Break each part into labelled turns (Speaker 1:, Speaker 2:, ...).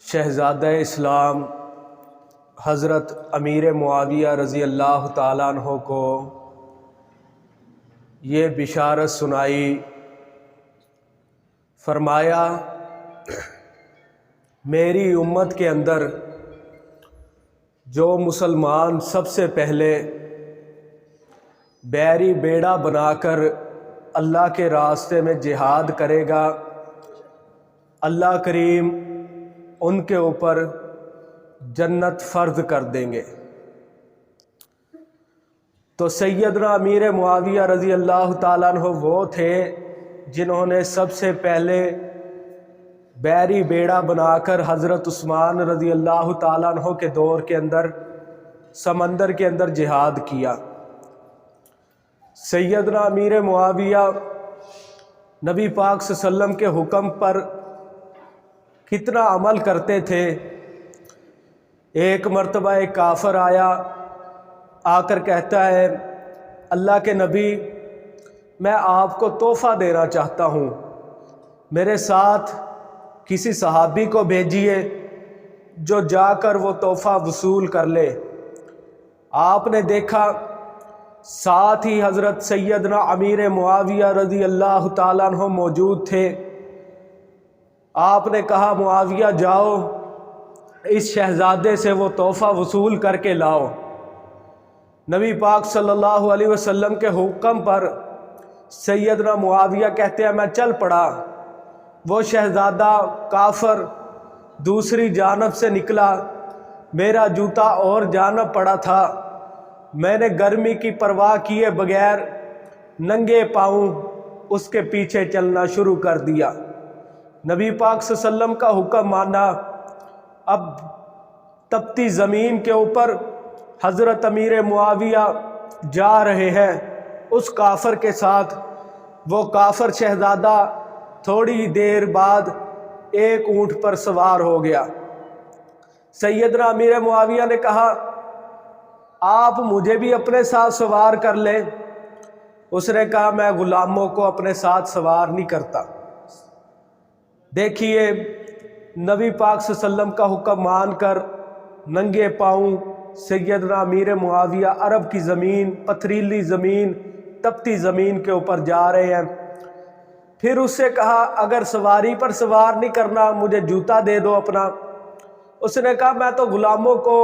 Speaker 1: شہزادہ اسلام حضرت امیر معاویہ رضی اللہ تعالیٰ عنہ کو یہ بشارت سنائی، فرمایا میری امت کے اندر جو مسلمان سب سے پہلے بیری بیڑا بنا کر اللہ کے راستے میں جہاد کرے گا، اللہ کریم ان کے اوپر جنت فرض کر دیں گے۔ تو سیدنا امیر معاویہ رضی اللہ تعالیٰ عنہ وہ تھے جنہوں نے سب سے پہلے بیری بیڑا بنا کر حضرت عثمان رضی اللہ تعالیٰ عنہ کے دور کے اندر سمندر کے اندر جہاد کیا۔ سیدنا امیر معاویہ نبی پاک صلی اللہ علیہ وسلم کے حکم پر کتنا عمل کرتے تھے۔ ایک مرتبہ ایک کافر آیا، آ کر کہتا ہے اللہ کے نبی میں آپ کو تحفہ دینا چاہتا ہوں، میرے ساتھ کسی صحابی کو بھیجیے جو جا کر وہ تحفہ وصول کر لے۔ آپ نے دیکھا ساتھ ہی حضرت سیدنا امیر معاویہ رضی اللہ تعالیٰ عنہ موجود تھے۔ آپ نے کہا معاویہ جاؤ اس شہزادے سے وہ تحفہ وصول کر کے لاؤ۔ نبی پاک صلی اللہ علیہ وسلم کے حکم پر سیدنا معاویہ کہتے ہیں میں چل پڑا۔ وہ شہزادہ کافر دوسری جانب سے نکلا، میرا جوتا اور جانب پڑا تھا، میں نے گرمی کی پرواہ کیے بغیر ننگے پاؤں اس کے پیچھے چلنا شروع کر دیا۔ نبی پاک صلی اللہ علیہ وسلم کا حکم مانا۔ اب تپتی زمین کے اوپر حضرت امیر معاویہ جا رہے ہیں اس کافر کے ساتھ۔ وہ کافر شہزادہ تھوڑی دیر بعد ایک اونٹ پر سوار ہو گیا۔ سیدنا امیر معاویہ نے کہا آپ مجھے بھی اپنے ساتھ سوار کر لیں۔ اس نے کہا میں غلاموں کو اپنے ساتھ سوار نہیں کرتا۔ دیکھیے نبی پاک صلی اللہ علیہ وسلم کا حکم مان کر ننگے پاؤں سیدنا امیر معاویہ عرب کی زمین، پتھریلی زمین، تپتی زمین کے اوپر جا رہے ہیں۔ پھر اس سے کہا اگر سواری پر سوار نہیں کرنا مجھے جوتا دے دو اپنا۔ اس نے کہا میں تو غلاموں کو،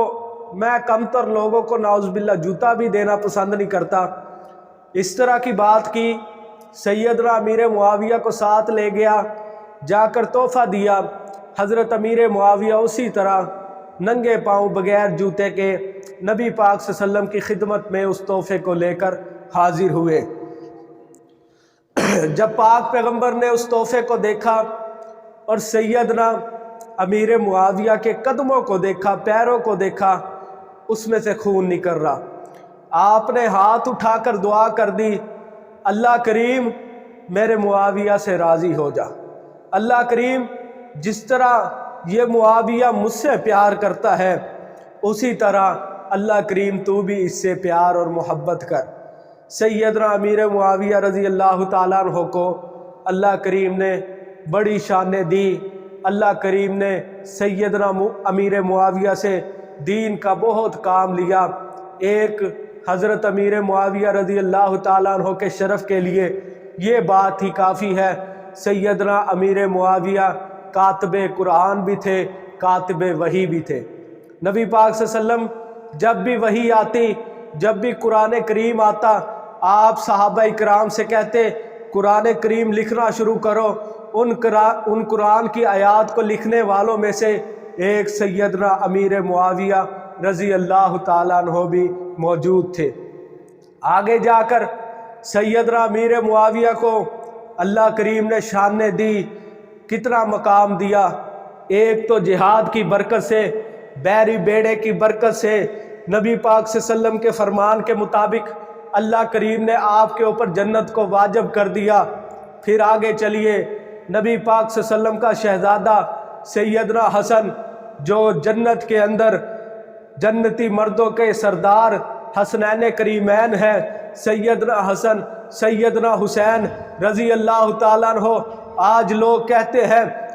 Speaker 1: میں کم تر لوگوں کو نعوذ باللہ جوتا بھی دینا پسند نہیں کرتا۔ اس طرح کی بات کی، سیدنا امیر معاویہ کو ساتھ لے گیا، جا کر تحفہ دیا۔ حضرت امیر معاویہ اسی طرح ننگے پاؤں بغیر جوتے کے نبی پاک صلی اللہ علیہ وسلم کی خدمت میں اس تحفے کو لے کر حاضر ہوئے۔ جب پاک پیغمبر نے اس تحفے کو دیکھا اور سیدنا امیر معاویہ کے قدموں کو دیکھا، پیروں کو دیکھا، اس میں سے خون نکل رہا۔ آپ نے ہاتھ اٹھا کر دعا کر دی اللہ کریم میرے معاویہ سے راضی ہو جا۔ اللہ کریم جس طرح یہ معاویہ مجھ سے پیار کرتا ہے اسی طرح اللہ کریم تو بھی اس سے پیار اور محبت کر۔ سیدنا امیر معاویہ رضی اللہ تعالیٰ عنہ کو اللہ کریم نے بڑی شانیں دی۔ اللہ کریم نے سیدنا امیر معاویہ سے دین کا بہت کام لیا۔ ایک حضرت امیر معاویہ رضی اللہ تعالیٰ عنہ کے شرف کے لیے یہ بات ہی کافی ہے، سیدنا امیر معاویہ کاتب قرآن بھی تھے، کاتب وحی بھی تھے۔ نبی پاک صلی اللہ علیہ وسلم جب بھی وحی آتی، جب بھی قرآن کریم آتا، آپ صحابہ کرام سے کہتے قرآن کریم لکھنا شروع کرو۔ ان قرآن کی آیات کو لکھنے والوں میں سے ایک سیدنا امیر معاویہ رضی اللہ تعالیٰ عنہ بھی موجود تھے۔ آگے جا کر سیدنا امیر معاویہ کو اللہ کریم نے شانیں دی، کتنا مقام دیا۔ ایک تو جہاد کی برکت سے، بیری بیڑے کی برکت سے، نبی پاک صلی اللہ علیہ وسلم کے فرمان کے مطابق اللہ کریم نے آپ کے اوپر جنت کو واجب کر دیا۔ پھر آگے چلیے، نبی پاک صلی اللہ علیہ وسلم کا شہزادہ سیدنا حسن جو جنت کے اندر جنتی مردوں کے سردار حسنین کریمین ہیں، سیدنا حسن سیدنا حسین رضی اللہ تعالیٰ عنہ، آج لوگ کہتے ہیں